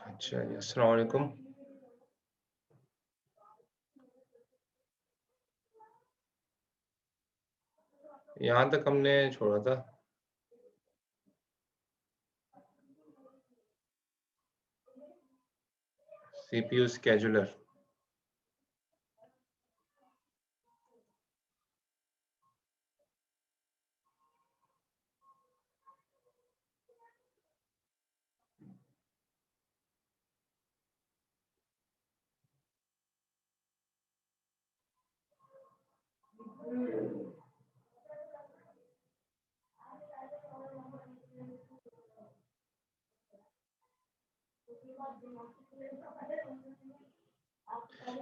अच्छा जी, अस्सलाम वालेकुम। यहाँ तक हमने छोड़ा था। CPU scheduler.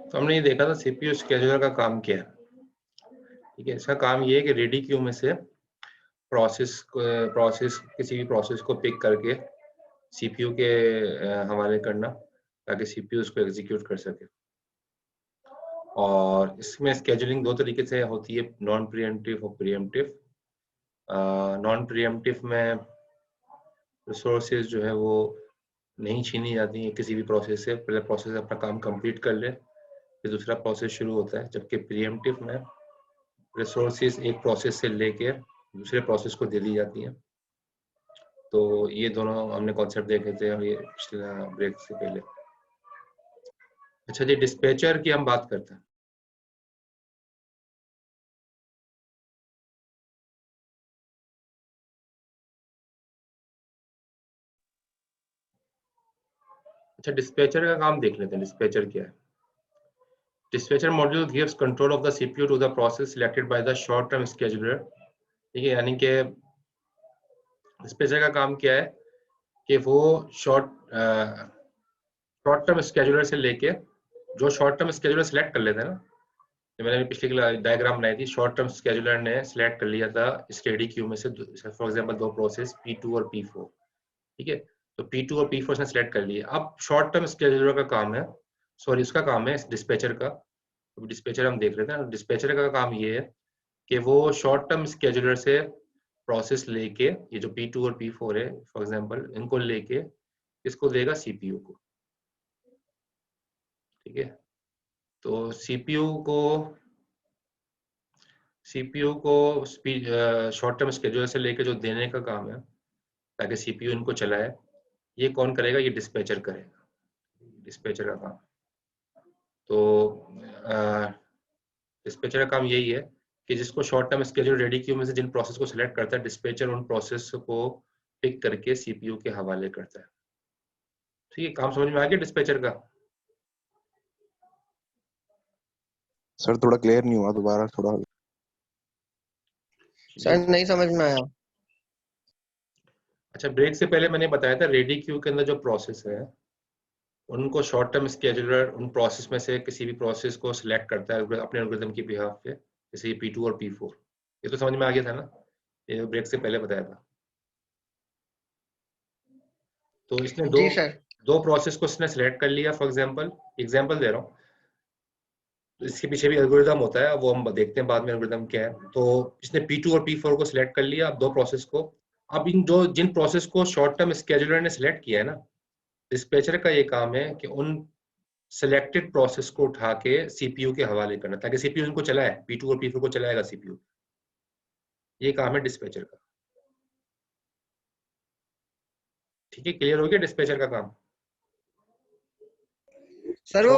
तो हमने ये देखा था सीपीयू स्केड्यूलर का काम क्या है। ठीक है, इसका काम ये है कि रेडी क्यू में से प्रोसेस किसी भी प्रोसेस को पिक करके सीपीयू के हवाले करना ताकि सीपीयू उसको एग्जीक्यूट कर सके। और इसमें स्केड्यूलिंग दो तरीके से होती है, नॉन प्रीएम्प्टिव और प्रीएम्प्टिव। नॉन प्रीएम्प्टिव में रिसोर्सेज जो है वो नहीं छीनी जाती है किसी भी प्रोसेस से। पहले प्रोसेस अपना काम कंप्लीट कर ले, फिर दूसरा प्रोसेस शुरू होता है। जबकि प्रीएम्प्टिव में रिसोर्सेज एक प्रोसेस से लेके दूसरे प्रोसेस को दे दी जाती हैं। तो ये दोनों हमने कॉन्सेप्ट देखे थे और ये पिछले ब्रेक से पहले। अच्छा जी, डिस्पैचर की हम बात करते हैं। अच्छा, डिस्पैचर का काम देख लेते हैं। डिस्पैचर क्या है? Dispatcher module gives control of the CPU to the process selected by the short term scheduler। ठीक है, यानी कि डिस्पैचर का काम क्या है कि वो शॉर्ट टर्म स्केड्यूलर से लेके जो शॉर्ट टर्म स्केड्यूलर सेलेक्ट कर लेते हैं ना, जो मैंने पिछली डायग्राम बनाई थी, शॉर्ट टर्म स्केड्यूलर ने सेलेक्ट कर लिया था स्टेडी क्यू में से फॉर एग्जांपल दो प्रोसेस P2 और P4। ठीक है, तो P2 और P4 ने सेलेक्ट कर लिया। अब शॉर्ट टर्म स्केड्यूलर का काम है, सॉरी उसका काम है डिस्पैचर का। तो डिस्पैचर हम देख लेते हैं। डिस्पैचर का काम ये है कि वो शॉर्ट टर्म स्केड्यूलर से प्रोसेस लेके, ये जो P2 और P4 है फॉर एग्जांपल, इनको लेके इसको देगा सीपीयू को। ठीक है, तो सीपीयू को शॉर्ट टर्म स्केड्यूलर से लेके जो देने का काम है ताकि सीपीयू इनको चलाए, ये कौन करेगा? ये डिस्पैचर करेगा, डिस्पैचर का काम। तो डिस्पैचर का काम यही है कि जिसको short term schedule ready queue में से जिन प्रोसेस को सिलेक्ट करता है, डिस्पैचर उन प्रोसेस को पिक करके सीपीयू के हवाले करता है। ठीक है, काम समझ में आ गया डिस्पैचर का? सर थोड़ा क्लियर नहीं हुआ, दोबारा थोड़ा। सर नहीं समझ में आया। अच्छा, ब्रेक से पहले मैंने बताया था रेडी क्यू के अंदर जो प्रोसेस है उनको शॉर्ट टर्म स्केड्यूलर उन प्रोसेस में से किसी भी प्रोसेस को सिलेक्ट करता है अपने एल्गोरिथम की बिहाफ पे, जैसे P2 और P4। ये तो समझ में आ गया था ना, ये ब्रेक से पहले बताया था। तो इसने जी सर। दो प्रोसेस को इसने सिलेक्ट कर लिया। फॉर एग्जांपल दे रहा हूँ, तो इसके पीछे भी एल्गोरिथम होता है, वो हम देखते हैं बाद में एल्गोरिथम क्या है। तो इसने P2 और P4 को सिलेक्ट कर लिया, अब दो प्रोसेस को। अब जिन प्रोसेस को शॉर्ट टर्म स्केड्यूलर ने सिलेक्ट किया है ना, डिस्पैचर का ये काम है कि उन सिलेक्टेड प्रोसेस को उठा के सीपीयू के हवाले करना ताकि सीपीयू इनको चलाए, P2 और P4 को चलाएगा सीपीयू। ये काम है डिस्पैचर का। ठीक है, क्लियर हो गया डिस्पैचर का काम? सर वो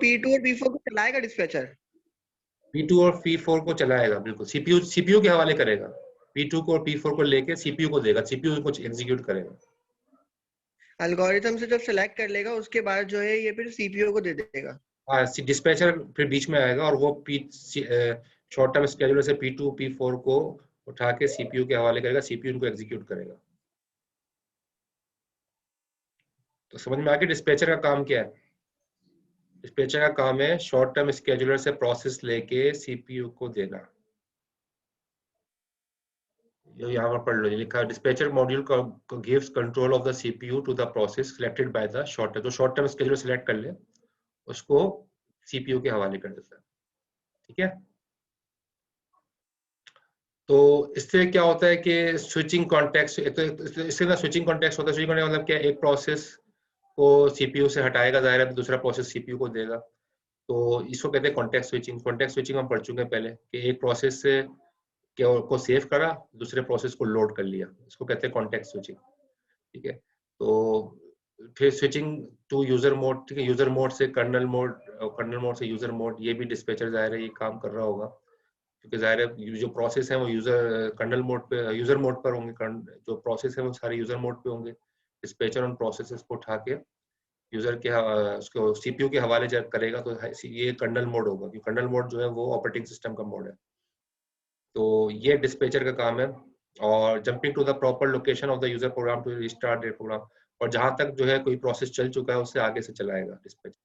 P2 और P4 को चलाएगा डिस्पैचर? P2 और P4 को चलाएगा, बिल्कुल। सीपीयू के हवाले करेगा। P2 को और P4 को लेके सीपीयू को देगा, सीपीयू को एग्जीक्यूट करेगा। एल्गोरिथम से जब सेलेक्ट कर लेगा उसके बाद जो है ये फिर सीपीयू को दे देगा। हाँ, डिस्पैचर फिर बीच में आएगा और वो शॉर्ट टर्म स्केड्यूलर से P2 P4 को उठा के सीपीयू के हवाले करेगा, सीपीयू उनको एग्जीक्यूट करेगा। तो समझ में आ गया डिस्पैचर का काम क्या है? डिस्पैचर का काम है शॉर्ट टर्म स्केड्यूलर से प्रोसेस लेके सीपीयू को देना। यहाँ पर पढ़ लो, ये लिखा है dispatcher module gives control of the CPU to the process selected by the short term. जो शॉर्ट टर्म स्केड्यूलर सिलेक्ट कर ले उसको सीपीयू के हवाले कर देता है। ठीक है, तो इससे क्या होता है कि स्विचिंग कॉन्टेक्स्ट, तो इससे ना स्विचिंग कॉन्टेक्स्ट होता है। स्विचिंग कॉन्टेक्स्ट मतलब क्या है? एक प्रोसेस को सीपीयू से हटाएगा, जाहिर है दूसरा प्रोसेस सीपीयू को देगा। तो इसको कहते हैं कॉन्टेक्स्ट स्विचिंग। कॉन्टेक्स्ट स्विचिंग हम पढ़ चुके हैं पहले कि एक प्रोसेस से को सेव करा, दूसरे प्रोसेस को लोड कर लिया, इसको कहते हैं कॉन्टेक्स्ट स्विचिंग। ठीक है, तो फिर स्विचिंग टू यूजर मोड, ठीक है, यूजर मोड से कर्नल मोड, कर्नल मोड से यूजर मोड, ये भी डिस्पैचर जाहिर है ये काम कर रहा होगा, क्योंकि जाहिर है जो प्रोसेस है वो यूजर कर्नल मोड पे, यूजर मोड पर होंगे, जो प्रोसेस है वो सारे यूजर मोड पे होंगे। डिस्पैचर उन प्रोसेसेस को उठा के यूजर के उसको सीपीयू के हवाले जब करेगा तो ये कर्नल मोड होगा, क्योंकि कर्नल मोड जो है वो ऑपरेटिंग सिस्टम का मोड है। तो ये डिस्पैचर का काम है। और jumping to the proper location of the user program to restart the program, और जहां तक जो है कोई प्रोसेस चल चुका है उससे आगे से चलाएगा डिस्पैचर।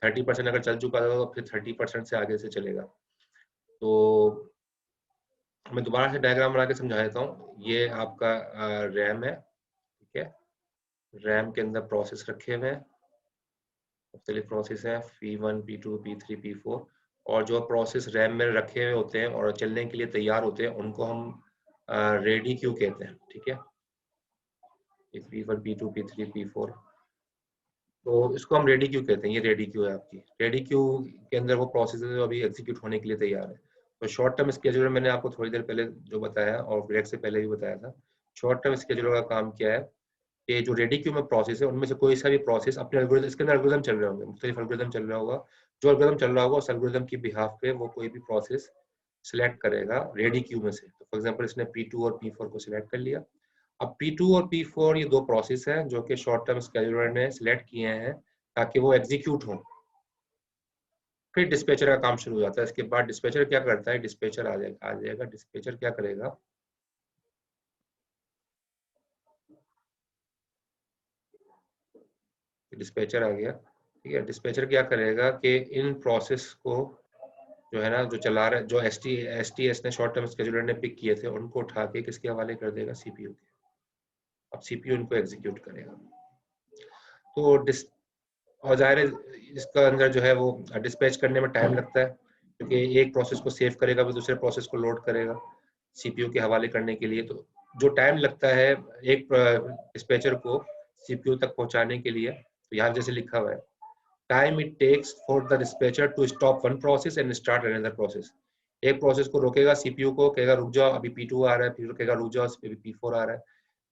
30% अगर चल चुका है तो फिर 30% से आगे से चलेगा। तो मैं दोबारा से डायग्राम बना के समझा देता हूँ। ये आपका रैम है, ठीक है, रैम के अंदर प्रोसेस रखे हुए हैं, मुख्तलिफ प्रोसेस हैं, P1, P2, P3, P4, और जो प्रोसेस रैम में रखे हुए होते हैं और चलने के लिए तैयार होते हैं उनको हम रेडी क्यू कहते हैं। ठीक है, P1, P2, P3, P4, तो इसको हम रेडी क्यू कहते हैं। ये रेडी क्यू है आपकी। रेडी क्यू के अंदर वो प्रोसेस जो अभी एग्जीक्यूट होने के लिए तैयार है। तो शॉर्ट टर्म स्केड्यूलर मैंने आपको थोड़ी देर पहले जो बताया और ब्रेक से पहले भी बताया था, शॉर्ट टर्म स्केड्यूलर का काम क्या है कि जो रेडी क्यू में प्रोसेस है उनमें से कोई सा भी प्रोसेस अपने एल्गोरिथम, इसके अंदर एल्गोरिथम चल रहे होंगे, मुख्तलिफ एल्गोरिथम चल रहा होगा, जो एल्गोरिथम चल रहा होगा उस एल्गोरिथम की बिहाफ पे वो कोई भी प्रोसेस सिलेक्ट करेगा रेडी क्यू में से। तो फॉर एग्जांपल इसने P2 और P4 को सिलेक्ट कर लिया। अब P2 और P4 ये दो प्रोसेस हैं जो कि शॉर्ट टर्म स्केड्यूलर ने सिलेक्ट किए हैं ताकि वो एग्जीक्यूट हों। फिर डिस्पैचर का काम शुरू हो जाता है। इसके बाद डिस्पैचर क्या करता है, डिस्पैचर आ जाएगा। डिस्पैचर क्या करेगा, डिस्पैचर आ गया, ठीक है। डिस्पैचर क्या करेगा कि इन प्रोसेस को जो है ना, जो चला रहा है, जो एसटीएस ने शॉर्ट टर्म स्केड्यूलर ने पिक किए थे, उनको उठा के किसके हवाले कर देगा, सीपीयू के। अब सीपीयू इनको एग्जीक्यूट करेगा। तो और जाहिर है इसका अंदर जो है वो डिस्पैच करने में टाइम लगता है, क्योंकि एक प्रोसेस को सेव करेगा फिर दूसरे प्रोसेस को लोड करेगा सीपीयू के हवाले करने के लिए। तो जो टाइम लगता है एक डिस्पैचर को सीपीयू तक पहुंचाने के लिए, तो यहाँ जैसे लिखा हुआ है, time it takes for the dispatcher to stop one process and start another process. एक प्रोसेस को रोकेगा सीपीयू को, कहेगा रुक जाओ अभी P2 आ रहा है, फिर कहेगा रुक जाओ अभी P4 आ रहा है।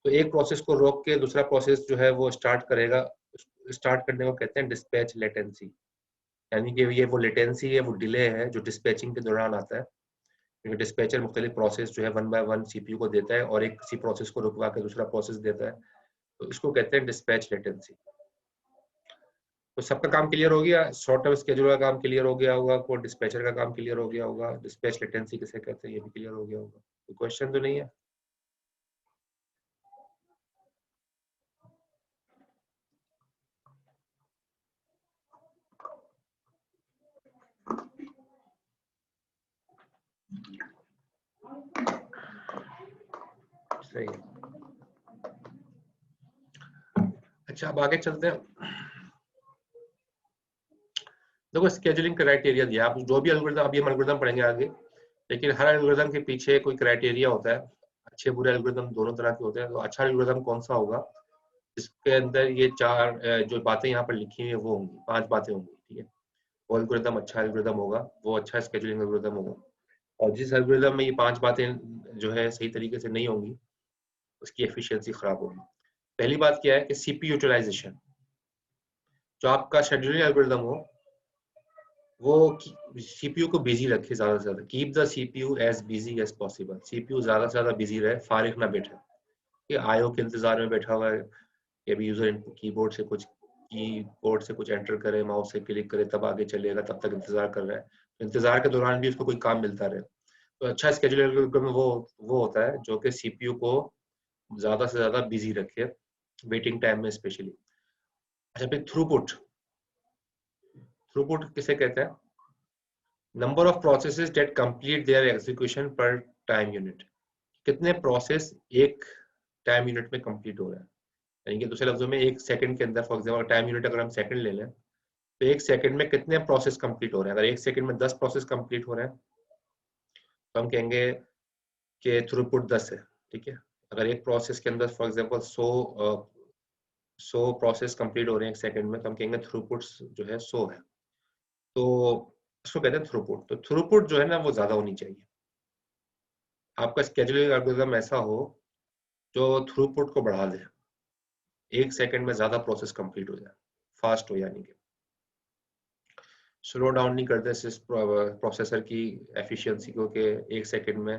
तो एक प्रोसेस को रोक के दूसरा प्रोसेस जो है वो स्टार्ट करेगा। स्टार्ट करने को कहते हैं डिस्पैच लेटेंसी, यानी कि ये वो लेटेंसी है, वो डिले है जो डिस्पैचिंग के दौरान आता है, क्योंकि डिस्पैचर मुख्तलिफ प्रोसेस जो है वन बाय वन सीपीयू को देता है और एक किसी प्रोसेस को रुकवा के दूसरा प्रोसेस देता है, तो इसको कहते हैं डिस्पैच लेटेंसी। तो सबका काम क्लियर हो गया, शॉर्ट टर्म स्केड्यूलर का काम क्लियर हो गया होगा, को डिस्पैचर का काम क्लियर हो गया होगा, डिस्पैच लेटेंसी किसे कहते हैं ये भी क्लियर हो गया होगा। कोई क्वेश्चन तो नहीं है? सही है। अच्छा अब आगे चलते हैं। देखो स्केड्यूलिंग क्राइटेरिया दिया, आप जो भी एल्गोरिथम, अभी हम एल्गोरिथम पढ़ेंगे आगे, लेकिन हर एल्गोरिथम के पीछे कोई क्राइटेरिया होता है। अच्छे बुरे एल्गोरिथम दोनों तरह के होते हैं। तो अच्छा एल्गोरिथम कौन सा होगा, इसके अंदर ये चार जो बातें यहाँ पर लिखी हुई है वो होंगी, 5 बातें होंगी, ठीक है। वो एल्गोरिथम अच्छा एल्गोरिथम होगा, वो अच्छा स्केड्यूलिंग एल्गोरिथम होगा। और जिस एल्गोरिथम में ये 5 बातें जो है सही तरीके से नहीं होंगी, उसकी एफिशिएंसी खराब होगी। पहली बात क्या है कि सीपीयू यूटिलाइजेशन, जो आपका शेड्यूलिंग एल्गोरिथम हो वो सीपीयू को बिजी रखे ज्यादा से ज्यादा। Keep the CPU as busy as possible. CPU ज्यादा से ज्यादा बिजी रहे, फारिग ना बैठे, ये आईओ के इंतजार में बैठा हुआ है, ये भी यूजर कीबोर्ड से कुछ एंटर करे, माउस से क्लिक करे तब आगे चलेगा, तब तक इंतजार कर रहा है। तो इंतजार के दौरान भी उसको कोई काम मिलता रहे। तो अच्छा स्केड्यूलर एल्गोरिथम वो होता है जो कि सीपीयू को ज्यादा से ज्यादा बिजी रखे, वेटिंग टाइम में स्पेशली। अच्छा फिर थ्रूपुट, थ्रूपुट किसे कहते हैं, number of processes that complete their execution पर टाइम यूनिट। कितने प्रोसेस एक टाइम यूनिट में कंप्लीट हो रहा है, यानी कि दूसरे लफ्जों में एक सेकंड के अंदर, फॉर एग्जांपल टाइम यूनिट अगर हम सेकंड ले लें तो एक सेकंड में कितने प्रोसेस कंप्लीट हो रहे हैं। अगर एक सेकंड में 10 प्रोसेस कंप्लीट हो रहे हैं तो हम कहेंगे कि थ्रूपुट 10 है, ठीक है। अगर एक प्रोसेस के अंदर फॉर एग्जांपल 100 100 प्रोसेस कंप्लीट हो रहे हैं 1 सेकंड में, तो हम कहेंगे थ्रूपुट जो है 100 है। तो इसको कहते हैं थ्रूपुट। तो थ्रूपुट जो है ना वो ज्यादा होनी चाहिए। आपका स्केड्यूलिंग एल्गोरिथम ऐसा हो जो थ्रूपुट को बढ़ा दे, 1 सेकंड में ज्यादा प्रोसेस कंप्लीट हो जाए, फास्ट हो, यानी कि स्लो डाउन नहीं करते प्रोसेसर की एफिशिएंसी को कि 1 सेकंड में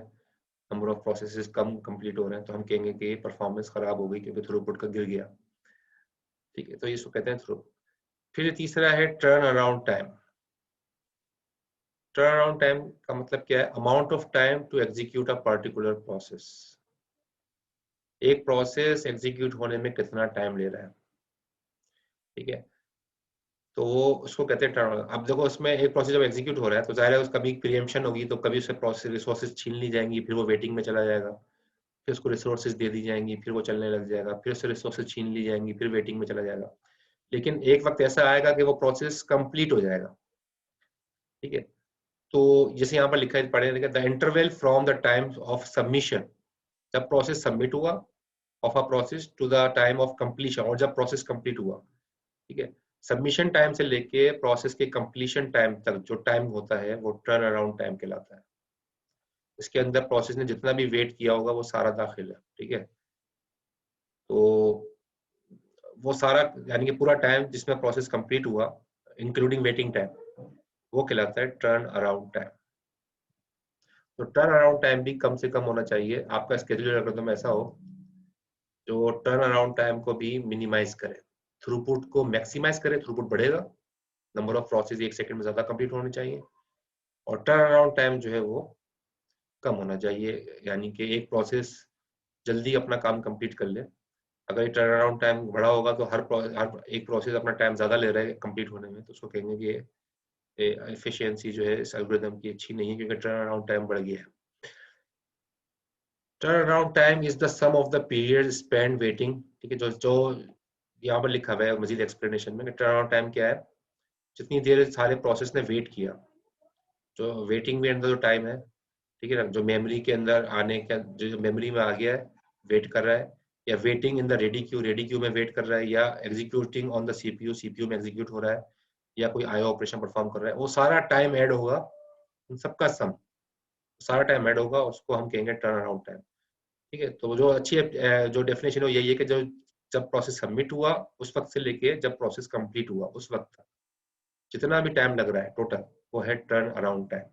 number of processes come complete हो रहे हैं, तो हम कहेंगे कि परफॉर्मेंस खराब हो गई क्योंकि थ्रूपुट का गिर गया। ठीक है, तो इसको कहते हैं थ्रू। फिर तीसरा है turn around time. Turn around time का मतलब क्या है? Amount of time to execute a particular process. एक प्रोसेस एग्जीक्यूट होने में कितना टाइम ले रहा है। ठीक है, तो वो उसको कहते हैं टर्न। अब देखो, उसमें एक प्रोसेस जब एग्जीक्यूट हो रहा है तो जाहिर है उसका कभी प्रीएम्पशन होगी, तो कभी उससे प्रोसेस रिसोर्सेज छीन ली जाएंगी, फिर वो वेटिंग में चला जाएगा, फिर उसको रिसोर्सेज दे दी जाएंगी, फिर वो चलने लग जाएगा, फिर उससे रिसोर्सेज छीन ली जाएंगी, फिर वेटिंग में चला जाएगा। लेकिन एक वक्त ऐसा आएगा कि वो प्रोसेस कंप्लीट हो जाएगा। ठीक है, तो जैसे यहाँ पर लिखा है, पढ़े the interval from the time of submission, जब प्रोसेस सबमिट हुआ of a process to the time of completion, और जब प्रोसेस कंप्लीट हुआ। ठीक है, सबमिशन टाइम से लेके प्रोसेस के कंप्लीशन टाइम तक जो टाइम होता है वो टर्न अराउंड टाइम कहलाता है। इसके अंदर प्रोसेस ने जितना भी वेट किया होगा वो सारा दाखिल है। ठीक है, तो वो सारा यानी कि पूरा टाइम जिसमें प्रोसेस कंप्लीट हुआ इंक्लूडिंग वेटिंग टाइम, वो कहलाता है टर्न अराउंड टाइम। तो टर्न अराउंड टाइम भी कम से कम होना चाहिए। आपका स्केड्यूलर एल्गोरिथम ऐसा हो जो टर्न अराउंड टाइम को भी मिनिमाइज करे, थ्रूपुट को मैक्सिमाइज करे। थ्रूपुट बढ़ेगा, नंबर ऑफ प्रोसेस 1 सेकंड में ज्यादा कंप्लीट होने चाहिए, और टर्न अराउंड टाइम जो है वो कम होना चाहिए, यानी कि एक प्रोसेस जल्दी अपना काम कंप्लीट कर ले। अगर ये टर्न अराउंड टाइम बढ़ा होगा तो हर एक प्रोसेस अपना टाइम ज्यादा ले रहा है कंप्लीट होने में, तो उसको कहेंगे कि एफिशिएंसी जो है इस एल्गोरिथम की अच्छी नहीं है, क्योंकि टर्न अराउंड टाइम बढ़ गया है। Turn around time is the sum of the period spend waiting. ठीक है, जो यहाँ पर लिखा हुआ है मजीद एक्सप्लेनेशन में, टर्न अराउंड टाइम क्या है? जितनी देर सारे प्रोसेस ने वेट किया, जो वेटिंग में अंदर जो टाइम है, ठीक है ना, जो मेमोरी के अंदर आने का, जो मेमोरी में आ गया है, वेट कर रहा है, या waiting in the ready queue में वेट कर रहा है, या एग्जीक्यूटिंग ऑन द सीपीयू में एग्जीक्यूट हो रहा है, या कोई आईओ ऑपरेशन परफॉर्म कर रहा है, वो सारा टाइम ऐड होगा, उन सबका सम सारा टाइम ऐड होगा, उसको हम कहेंगे टर्न अराउंड टाइम। ठीक है, तो जो अच्छी जो डेफिनेशन हो यही है कि जो जब प्रोसेस सबमिट हुआ उस वक्त से लेके जब प्रोसेस कंप्लीट हुआ उस वक्त तक जितना भी टाइम लग रहा है टोटल, वो है टर्न अराउंड टाइम।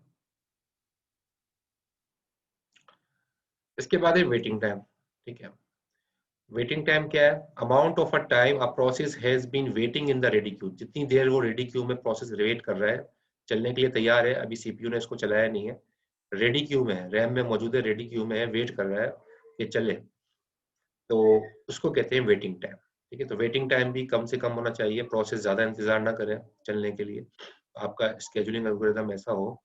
इसके बाद है वेटिंग टाइम। ठीक है, वेटिंग टाइम क्या है? Amount of a time a process has been waiting in the ready queue, जितनी देर वो रेडी क्यू में प्रोसेस वेट कर रहा है, चलने के लिए तैयार है, अभी सीपीयू ने इसको चलाया नहीं है, रेडी क्यू में है, रैम में मौजूद है, रेडी क्यू में है, वेट कर रहा है कि चले, तो उसको कहते हैं वेटिंग टाइम। ठीक है, तो वेटिंग टाइम भी कम से कम होना चाहिए, प्रोसेस ज्यादा इंतजार ना करें चलने के लिए। आपका स्केड्यूलिंग एल्गोरिथम ऐसा हो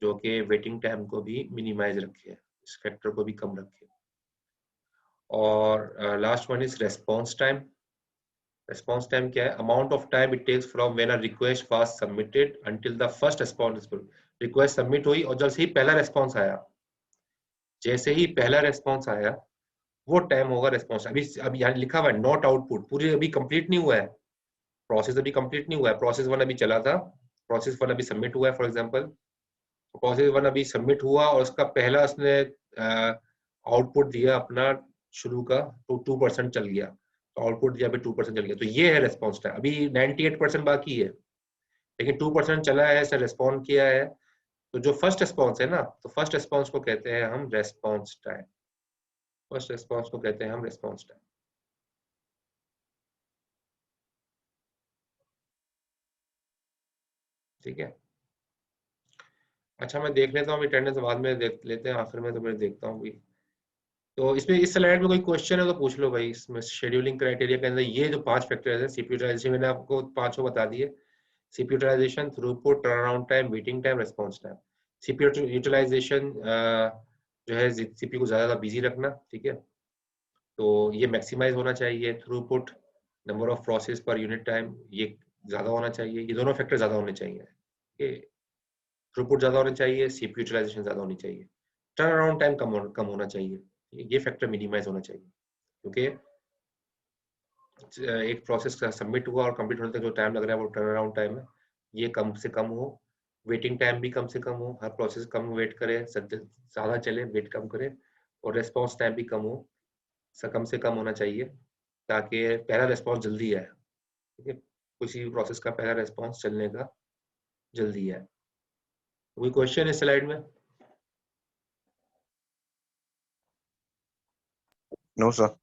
जो कि वेटिंग टाइम को भी मिनिमाइज रखे, इस फैक्टर को भी कम रखे। और last one is response time. Response time क्या है? Amount of time it takes from when a request was submitted until the first response. Request submit हुई और जैसे ही पहला रेस्पॉन्स आया, जैसे ही पहला रेस्पॉन्स आया वो टाइम होगा रेस्पॉन्स। अभी यहाँ लिखा हुआ है नॉट आउटपुट, पूरी अभी कंप्लीट नहीं हुआ है, प्रोसेस अभी कंप्लीट नहीं हुआ है, प्रोसेस वन अभी चला था, प्रोसेस वन अभी सबमिट हुआ है। फॉर एग्जांपल, प्रोसेस वन अभी सबमिट हुआ और उसका पहला उसने आउटपुट दिया अपना शुरू का, तो 2% चल गया, तो आउटपुट दिया, 2% चल गया, तो ये है रेस्पॉन्स टाइम। अभी 98% बाकी है, लेकिन 2% चला है, इसने रेस्पॉन्ड किया है, तो जो फर्स्ट रेस्पॉन्स है ना, तो फर्स्ट रेस्पॉन्स को कहते हैं हम रेस्पॉन्स टाइम। फर्स्ट रेस्पॉन्स को कहते हैं हम रेस्पॉन्स टाइम। ठीक है, अच्छा मैं देख लेता हूँ अटेंडेंस, बाद में देख लेते हैं आखिर में, तो मैं देखता हूँ भी। तो इसमें इस स्लाइड में कोई क्वेश्चन है तो पूछ लो भाई। इसमें शेड्यूलिंग क्राइटेरिया के अंदर ये जो 5 फैक्टर्स है, सीपीयू यूटिलाइजेशन मैंने आपको 5 बता दिए। CPU utilisation, throughput, turnaround time, waiting time, response time. CPU utilisation जो है सीपीयू को ज्यादा बिजी रखना। ठीक है, तो ये मैक्सिमाइज होना चाहिए। Throughput, number of process per unit time, ये ज्यादा होना चाहिए, ये दोनों फैक्टर ज्यादा होने चाहिए। थ्रूपुट ज्यादा होना चाहिए, सीपीयू यूटिलाइजेशन ज्यादा होनी चाहिए, टर्न अराउंड टाइम कम होना चाहिए, ये फैक्टर मिनिमाइज होना चाहिए, क्योंकि एक प्रोसेस सबमिट हुआ और कंप्लीट होने तक जो टाइम लग रहा है वो टर्न अराउंड टाइम है, ये कम से कम हो, वेटिंग टाइम भी कम से कम हो, हर प्रोसेस कम वेट करे, ज़्यादा चले वेट कम करे, और रेस्पॉन्स टाइम भी कम हो, कम से कम होना चाहिए ताकि पहला रेस्पॉन्स जल्दी आए। ठीक है, किसी भी प्रोसेस का पहला रेस्पॉन्स चलने का जल्दी आए। कोई क्वेश्चन इस स्लाइड में? No sir.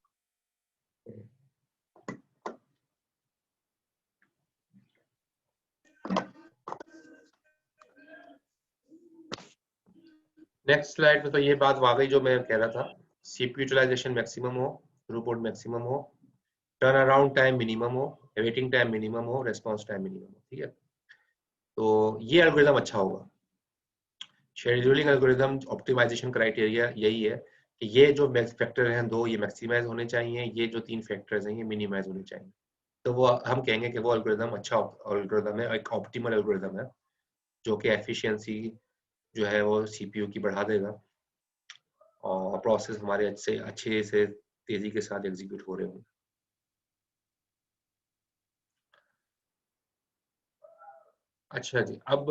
नेक्स्ट स्लाइड में तो ये बात वाकई जो मैं कह रहा था, सीपीयू यूटिलाइजेशन मैक्सिमम हो, थ्रूपुट मैक्सिमम हो, टर्न अराउंड टाइम मिनिमम हो, वेटिंग टाइम मिनिमम हो, रेस्पॉन्स टाइम मिनिमम हो। ठीक है, तो ये एल्गोरिदम अच्छा होगा। शेड्यूलिंग एल्गोरिदम ऑप्टिमाइजेशन क्राइटेरिया यही है कि ये जो फैक्टर हैं दो, ये मैक्सिमाइज होने चाहिए, ये जो 3 फैक्टर्स हैं ये मिनिमाइज होने चाहिए। तो वो हम कहेंगे कि वो एल्गोरिदम अच्छा एल्गोरिदम है, एक ऑप्टिमल एल्गोरिदम है जो कि एफिशिएंसी जो है वो सीपीयू की बढ़ा देगा और प्रोसेस हमारे अच्छे से तेजी के साथ एग्जीक्यूट हो रहे होंगे। अच्छा जी, अब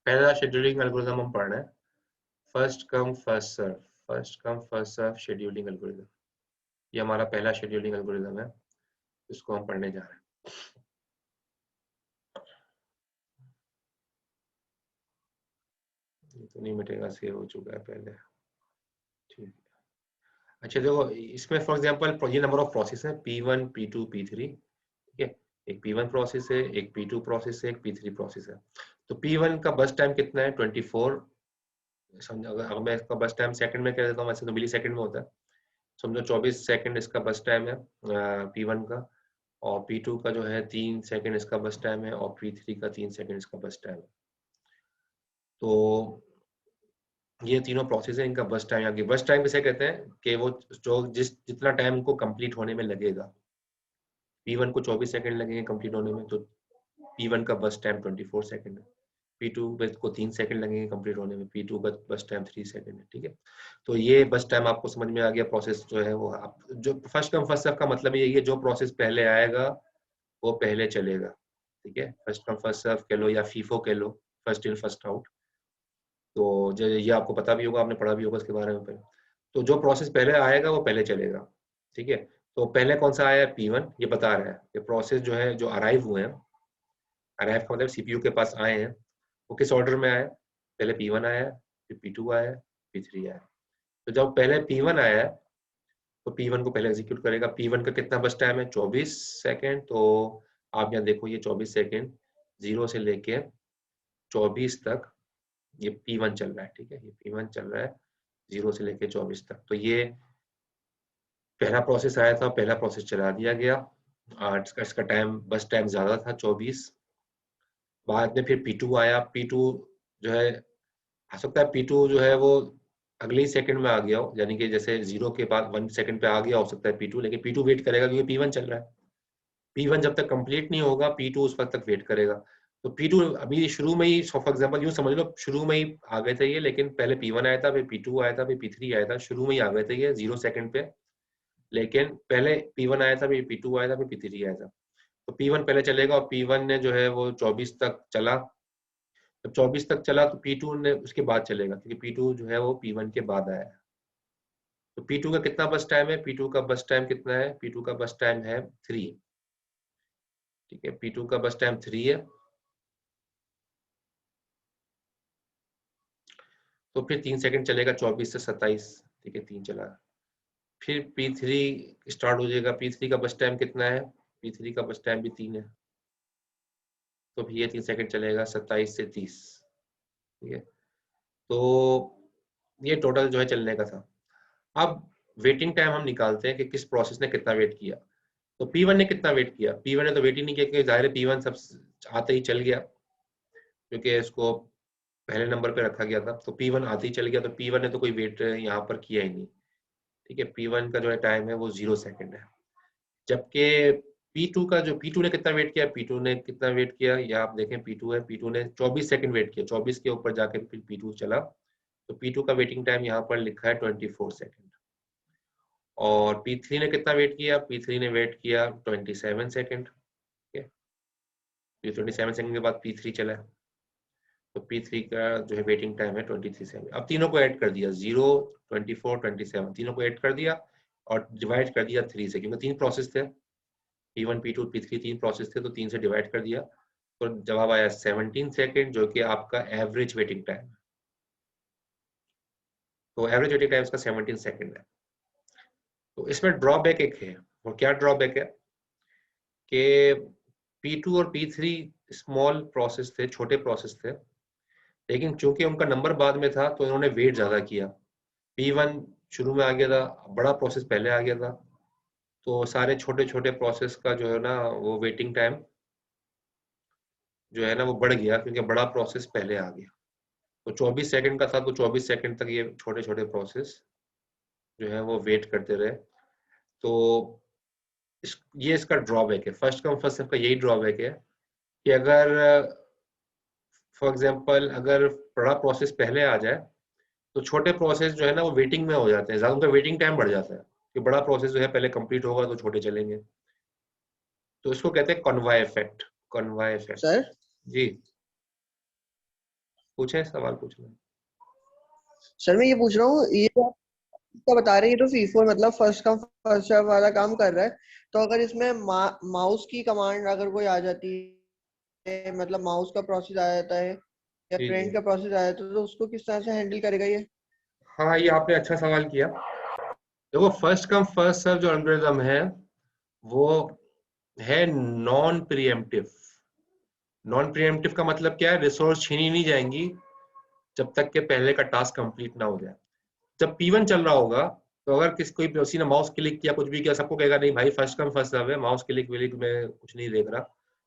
पहला शेड्यूलिंग एल्गोरिदम हम पढ़ रहे हैं, first come first serve. First come first serve scheduling algorithm, ये हमारा पहला शेड्यूलिंग एल्गोरिदम है, इसको हम पढ़ने जा रहे हैं। ये तो नहीं मिटेगा, सेव हो चुका है पहले। ठीक है, अच्छा देखो इसमें फॉर एग्जांपल ये नंबर ऑफ प्रोसेस है P1 P2 P3। ठीक है, एक P1 प्रोसेस है, एक P2 प्रोसेस है, एक P3 प्रोसेस है। तो P1 का बस टाइम कितना है? 24। समझो अगर मैं इसका बस टाइम सेकंड में कह देता हूँ, वैसे तो मिली सेकंड में होता है, समझो 24 सेकंड इसका बस टाइम है P1 का, और P2 का जो है 3 सेकंड इसका बस टाइम है, और P3 का 3 सेकंड इसका बस टाइम है। तो ये तीनों प्रोसेस है, इनका बस टाइम, यहाँ की बस टाइम किसे कहते हैं कि वो जो जितना टाइम को कंप्लीट होने में लगेगा। P1 को 24 सेकंड लगेंगे कंप्लीट होने में, तो P1 का बस टाइम 24 सेकंड है। P2 को 3 सेकंड लगेंगे कंप्लीट होने में, P2 का बस टाइम 3 सेकंड है। ठीक है, तो ये बस टाइम आपको समझ में आ गया। प्रोसेस जो है वो आप जो फर्स्ट कम फर्स्ट सर्व का मतलब यही है, जो प्रोसेस पहले आएगा वो पहले चलेगा। ठीक है, फर्स्ट कम फर्स्ट सर्व कह लो या फीफो कह लो, फर्स्ट इन फर्स्ट आउट। तो ये आपको पता भी होगा, आपने पढ़ा भी होगा इसके बारे में पहले। तो जो प्रोसेस पहले आएगा वो पहले चलेगा। ठीक है, तो पहले कौन सा आया है? P1। ये बता रहा है कि प्रोसेस जो है जो अराइव हुए हैं, अराइव का मतलब सीपीयू के पास आए हैं, वो किस ऑर्डर में आए? पहले P1 आया, फिर P2 आया, P3 आया। तो जब पहले P1 आया है तो P1 को पहले एग्जीक्यूट करेगा। P1 का कितना बस टाइम है? 24 सेकेंड। तो आप यहाँ देखो, ये 24 सेकेंड 0 से लेके 24 तक ये P1 चल रहा है। ठीक है, ये P1 चल रहा है 0 से लेके 24 तक। तो ये पहला प्रोसेस आया था, पहला प्रोसेस चला दिया गया, इसका टाइम बस टाइम ज्यादा था 24। बाद में फिर P2 आया। P2 जो है, हो सकता है P2 जो है वो अगले ही सेकंड में आ गया हो, यानी कि जैसे 0 के बाद 1 सेकंड पे आ गया हो सकता है P2, लेकिन P2 वेट करेगा क्योंकि P1 चल रहा है। P1 जब तक कंप्लीट नहीं होगा, P2 उस वक्त तक वेट करेगा। तो P2 अभी शुरू में ही, फॉर एग्जांपल यूं समझ लो, शुरू में ही आ गए थे ये, लेकिन पहले P1 आया था, फिर P2 आया था, फिर P3 आया था, शुरू में ही आ गए थे ये 0 सेकंड पे। लेकिन पहले P1 आया था, फिर P2 आया था, फिर P3 आया था। तो P1 पहले चलेगा, और P1 ने जो है वो 24 तक चला। जब 24 तक चला तो P2 ने उसके बाद चलेगा, क्योंकि P2 जो है वो P1 के बाद आया है। तो P2 का कितना बस टाइम है? P2 का बस टाइम कितना है? P2 का बस टाइम है 3। ठीक है, P2 का बस टाइम 3 है। तो फिर 3 सेकंड चलेगा 24 से 27। ठीक है, 3 चला। फिर P3 स्टार्ट हो जाएगा। P3 का बस टाइम कितना है? P3 का बस टाइम भी 3 है। तो भी ये 3 सेकंड चलेगा 27 से 30। ठीक है, तो ये टोटल जो है चलने का था। अब वेटिंग टाइम हम निकालते हैं कि किस प्रोसेस ने कितना वेट किया। तो P1 ने कितना वेट किया? P1 ने तो वेट ही नहीं किया, क्योंकि जाहिर है P1 सब आते ही चल गया, क्योंकि इसको पहले नंबर पे रखा गया था। तो P1 आते ही चल गया, तो P1 ने तो कोई वेट यहाँ पर किया ही नहीं। ठीक है, P1 का जो है टाइम है वो 0 सेकंड है। जबकि P2 का जो P2 ने कितना वेट किया? P2 ने कितना वेट किया, या आप देखें P2 है, P2 ने 24 सेकंड वेट किया, 24 के ऊपर जाके फिर P2 चला। तो P2 का वेटिंग टाइम यहाँ पर लिखा है 24 सेकंड। और P3 ने कितना वेट किया? P3 ने वेट किया 27 सेकेंड। ठीक है, 27 सेकेंड के बाद P3 चला, तो P3 का जो है वेटिंग टाइम है 23 सेकेंड। अब तीनों को ऐड कर दिया, 0, 24, 27, तीनों को ऐड कर दिया और डिवाइड कर दिया 3 से, क्योंकि 3 प्रोसेस थे, P1, P2, P3 3 प्रोसेस थे, तो 3 से डिवाइड कर दिया, तो जवाब आया 17 सेकेंड, जो कि आपका एवरेज वेटिंग टाइम है। तो एवरेज वेटिंग टाइम इसका 17 सेकेंड है। तो इसमें ड्रॉबैक एक है, और क्या ड्रॉबैक है कि P2 और P3 स्मॉल प्रोसेस थे, छोटे प्रोसेस थे, लेकिन चूंकि उनका नंबर बाद में था तो इन्होंने वेट ज्यादा किया। P1 शुरू में आ गया था, बड़ा प्रोसेस पहले आ गया था, तो सारे छोटे छोटे प्रोसेस का जो है ना वो वेटिंग टाइम जो है ना वो बढ़ गया, क्योंकि बड़ा प्रोसेस पहले आ गया। तो 24 सेकंड का था, तो 24 सेकंड तक ये छोटे छोटे प्रोसेस जो है वो वेट करते रहे। तो ये इसका ड्रॉबैक है, फर्स्ट कम फर्स्ट सर्व का यही ड्रॉबैक है कि अगर फॉर एग्जांपल अगर बड़ा प्रोसेस पहले आ जाए तो छोटे प्रोसेस जो है ना वो वेटिंग में हो जाते हैं, ज्यादा उनका वेटिंग टाइम बढ़ जाता है कि बड़ा प्रोसेस जो है पहले कंप्लीट होगा तो छोटे चलेंगे। तो इसको कहते हैं convoy effect. Convoy effect. Sir ji पूछे, सवाल पूछना। सर मैं ये पूछ रहा हूँ, ये जो आप इसका बता रहे हैं, ये तो फीफो मतलब फर्स्ट कम फर्स्ट सर्व वाला काम कर रहा है, तो अगर इसमें माउस की कमांड अगर कोई आ जाती है, मतलब माउस का प्रोसेस आ जाता है या जी जी, प्रिंट का प्रोसेस आ जाता है, तो उसको किस तरह से हैंडल करेगा ये? हाँ ये आपने अच्छा सवाल किया। देखो फर्स्ट कम फर्स्ट सर्व जो एल्गोरिथम है वो है नॉन प्रीएम्प्टिव। नॉन प्रीएम्प्टिव का मतलब क्या है? रिसोर्स छीनी नहीं जाएंगी जब तक के पहले का टास्क कंप्लीट ना हो जाए। जब P1 चल रहा होगा तो अगर कोई किसी ने माउस क्लिक किया, कुछ भी किया, सबको कहेगा नहीं भाई फर्स्ट कम फर्स्ट सर्व है, माउस क्लिक विलिक में कुछ नहीं देख रहा।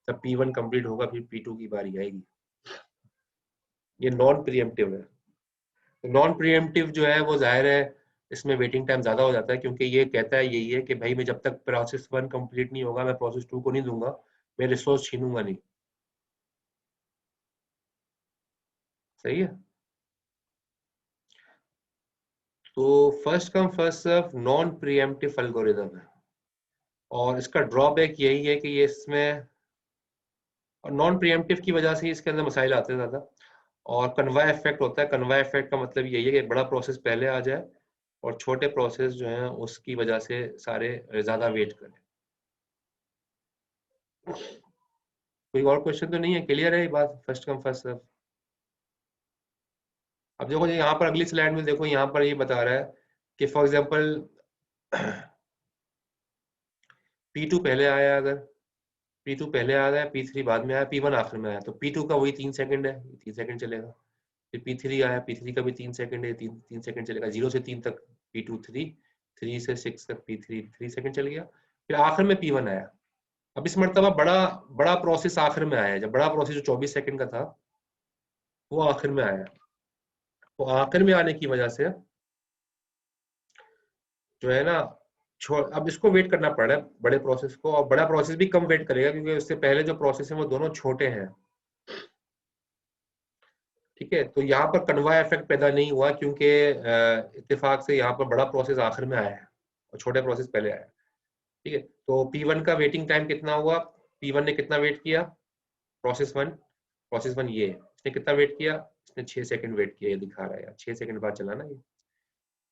जब P1 कंप्लीट होगा फिर P2 की बारी आएगी। ये नॉन प्रीएम्प्टिव है। तो नॉन प्रीएम्प्टिव जो है वो जाहिर है इसमें वेटिंग टाइम ज्यादा हो जाता है, क्योंकि ये कहता है यही है कि भाई मैं जब तक प्रोसेस 1 कंप्लीट नहीं होगा मैं प्रोसेस 2 को नहीं दूंगा, मैं रिसोर्स छीनूंगा नहीं। सही है। तो first come first serve non preemptive algorithm है, और इसका ड्रॉबैक यही है कि ये इसमें नॉन प्रीएम्प्टिव की वजह से इसके अंदर मसाइल आते हैं ज्यादा। और कन्वाय इफेक्ट होता है। कन्वाय इफेक्ट का मतलब यही है कि बड़ा प्रोसेस पहले आ जाए और छोटे प्रोसेस जो हैं उसकी वजह से सारे ज्यादा वेट करें। कोई और क्वेश्चन तो नहीं है? क्लियर है ये बात, फर्स्ट कम फर्स्ट सर्व? अब देखो यहाँ पर अगली स्लाइड में देखो, यहाँ पर ये बता रहा है कि फॉर एग्जांपल P2 पहले आया, अगर P2 पहले आ गया, P3 बाद में आया, P1 आखिर में आया, तो P2 का वही 3 सेकंड है, 3 सेकंड चलेगा। फिर P3 आया, P3 का भी 3 सेकंड है, 3 सेकंड चलेगा। 0 से 3 तक P2 3, 3 से 6 तक P3 3 सेकंड चल गया। फिर आखिर में P1 आया। अब इस मरतबा बड़ा बड़ा प्रोसेस आखिर में आया। जब बड़ा प्रोसेस जो 24 सेकंड का था वो आखिर में आया, तो आखिर में आने की वजह से जो है ना अब इसको वेट करना पड़ रहा है बड़े प्रोसेस को, और बड़ा प्रोसेस भी कम वेट करेगा क्योंकि उससे पहले जो प्रोसेस है वो दोनों छोटे हैं। ठीक है, तो यहाँ पर कन्वाय इफेक्ट पैदा नहीं हुआ क्योंकि इत्तेफाक से यहाँ पर बड़ा प्रोसेस आखिर में आया है और छोटे प्रोसेस पहले आया। ठीक है, तो P1 का वेटिंग टाइम कितना हुआ? P1 ने कितना वेट किया? प्रोसेस वन ये इसने कितना वेट किया? इसने 6 सेकंड वेट किया, ये दिखा रहा है यार, 6 सेकंड बाद चला ना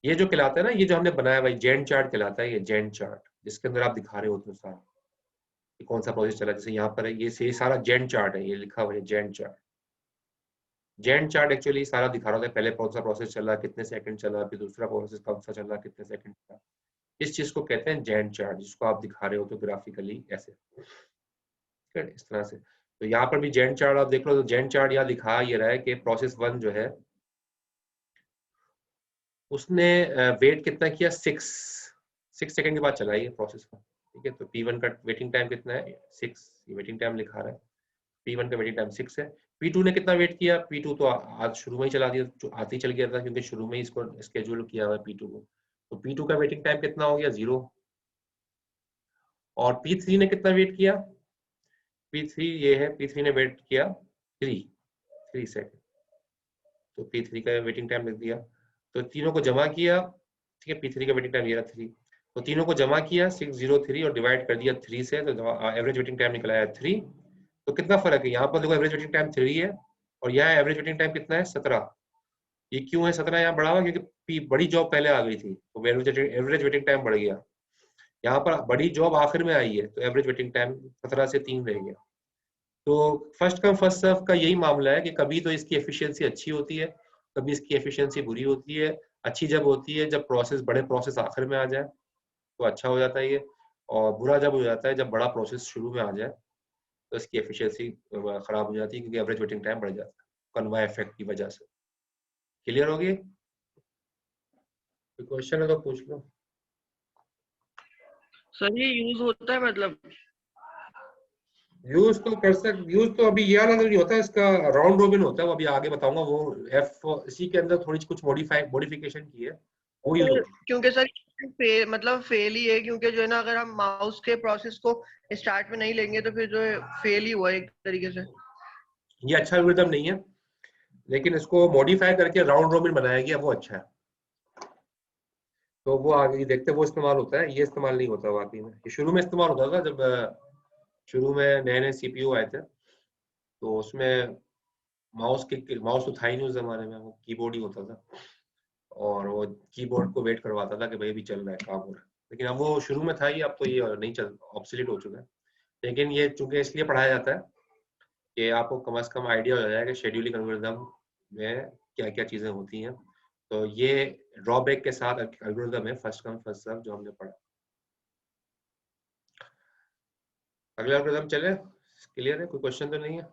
ये जो कहलाता है ना, ये जो हमने बनाया भाई जेन चार्ट कहलाता है, ये जेन चार्ट जिसके अंदर आप दिखा रहे हो तो सारा कि कौन सा प्रोसेस चला। जैसे यहाँ पर है, ये सारा जेन चार्ट है, ये लिखा हुआ है जेन चार्ट। जेन चार्ट एक्चुअली सारा दिखा रहा होता है, पहले कौन सा प्रोसेस चला, कितने सेकंड चला, फिर दूसरा प्रोसेस कौन सा चला, कितने सेकंड चला। इस चीज को कहते हैं जेन चार्ट, जिसको आप दिखा रहे हो तो ग्राफिकली ऐसे, ठीक है, इस तरह से। तो यहाँ पर भी जेन चार्ट आप देख लो, तो जेन चार्ट यहाँ दिखा ये रहा है कि प्रोसेस 1 जो है उसने वेट कितना किया? 6 सेकंड के बाद चला ये प्रोसेस 1। ठीक है, तो P1 का वेटिंग टाइम कितना है? 6, ये वेटिंग टाइम लिखा रहा है। P1 का वेटिंग टाइम 6 है। P2 ने कितना वेट किया? P2 तो आज शुरू में ही चला दिया, जो आते ही चल गया था क्योंकि शुरू में ही इसको स्केड्यूल किया हुआ है P2 को। तो P2 का वेटिंग टाइम कितना हो गया? 0। और P3 ने कितना वेट किया? P3 ये है, P3 ने वेट किया 3 सेकंड, तो P3 का वेटिंग टाइम लिख दिया। तो तीनों को जमा किया, ठीक है, P3 का वेटिंग टाइम ये रहा 3। तो तीनों को जमा किया 603 और डिवाइड कर दिया 3 से, तो एवरेज वेटिंग टाइम निकला है 3। तो कितना फर्क है यहाँ पर देखो, एवरेज वेटिंग टाइम 3 है और यहाँ एवरेज वेटिंग टाइम कितना है 17। ये क्यों है 17 यहाँ बढ़ा हुआ, क्योंकि बड़ी जॉब पहले आ गई थी तो एवरेज वेटिंग टाइम बढ़ गया। यहाँ पर बड़ी जॉब आखिर में आई है तो एवरेज वेटिंग टाइम 17 से 3 रह गया। तो फर्स्ट कम फर्स्ट सर्व का यही मामला है कि कभी तो इसकी एफिशिएंसी अच्छी होती है, कभी इसकी एफिशिएंसी बुरी होती है। अच्छी जब होती है जब बड़े प्रोसेस आखिर में आ जाए तो अच्छा हो जाता है ये, और बुरा जब हो जाता है जब बड़ा प्रोसेस शुरू में आ जाए तो इसकी एफिशिएंसी खराब हो जाती है, क्योंकि एवरेज वेटिंग टाइम बढ़ जाता है कन्वाय इफेक्ट की वजह से। क्लियर होगी? कोई क्वेश्चन है तो पूछ लो। सर ये यूज होता है मतलब? यूज तो अभी ये वाला नहीं होता, इसका राउंड रोबिन होता है, वो अभी आगे बताऊंगा। वो इसी के अंदर थोड़ी कुछ मॉडिफिकेशन की है, वो यूज होता है। क्योंकि सर मतलब फेल ही है, क्योंकि जो है ना अगर हम माउस के प्रोसेस को स्टार्ट में नहीं लेंगे तो फिर जो है फेल ही हुआ एक तरीके से। ये अच्छा एल्गोरिथम नहीं है, लेकिन इसको मॉडिफाई करके राउंड रोबिन बनाया गया, वो अच्छा है। तो वो आगे देखते वो इस्तेमाल होता है, ये इस्तेमाल नहीं होता वाकई में। ये शुरू में इस्तेमाल होता था जब शुरू में नए नए सीपीयू आए थे, तो उसमें माउस तो था ही नहीं उस जमाने में, वो कीबोर्ड ही होता था और वो कीबोर्ड को वेट करवाता था कि भाई अभी चल रहा है, काम हो रहा है। लेकिन अब वो शुरू में था ही, अब तो ये नहीं चल, ऑब्सोलीट हो चुका है। लेकिन ये चूंकि इसलिए पढ़ाया जाता है कि आपको कम से कम आइडिया हो जाए कि शेड्यूलिंग एल्गोरिथम में क्या क्या चीजें होती हैं। तो ये ड्रॉबैक के साथ एल्गोरिथम है फर्स्ट कम फर्स्ट सर्व जो हमने पढ़ा। अगला एल्गोरिथम चले, क्लियर है? कोई क्वेश्चन तो नहीं है?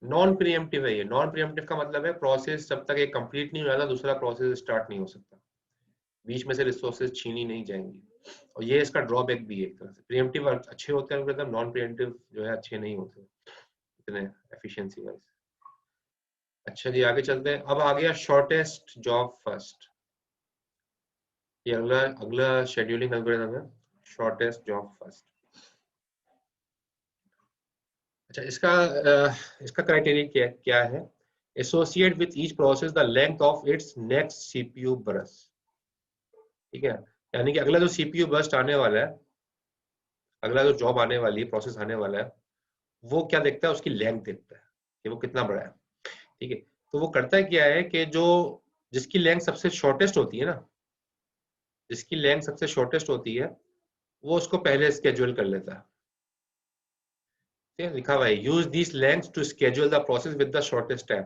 नॉन प्रीएम्प्टिव है ये। नॉन प्रीएम्प्टिव का मतलब है प्रोसेस जब तक एक कंप्लीट नहीं हो जाता दूसरा प्रोसेस स्टार्ट नहीं हो सकता, बीच में से रिसोर्सेज छीनी नहीं जाएंगी। और ये इसका ड्रॉबैक भी है एक तरह से। प्रीएम्प्टिव अच्छे होते हैं एल्गोरिथम, नॉन प्रीएम्प्टिव जो है अच्छे नहीं होते इतने एफिशिएंसी वाइज। अच्छा जी, आगे चलते हैं। अब आ गया शॉर्टेस्ट जॉब फर्स्ट। ये अगला अगला शेड्यूलिंग एल्गोरिथम है, शॉर्टेस्ट जॉब फर्स्ट। अच्छा, इसका क्राइटेरिया क्या है? Associate with each process the length of its next CPU burst. ठीक है, यानी कि अगला जो सीपीयू बर्स्ट आने वाला है, अगला जो जॉब आने वाली है, प्रोसेस आने वाला है, वो क्या देखता है? उसकी लेंथ देखता है कि वो कितना बड़ा है। ठीक है, तो वो करता है क्या है कि जो जिसकी लेंथ सबसे शॉर्टेस्ट होती है ना, जिसकी लेंथ सबसे शॉर्टेस्ट होती है वो उसको पहले स्केड्यूल कर लेता है। ठीक है, लिखा हुआ है use this length to schedule the process with the shortest time.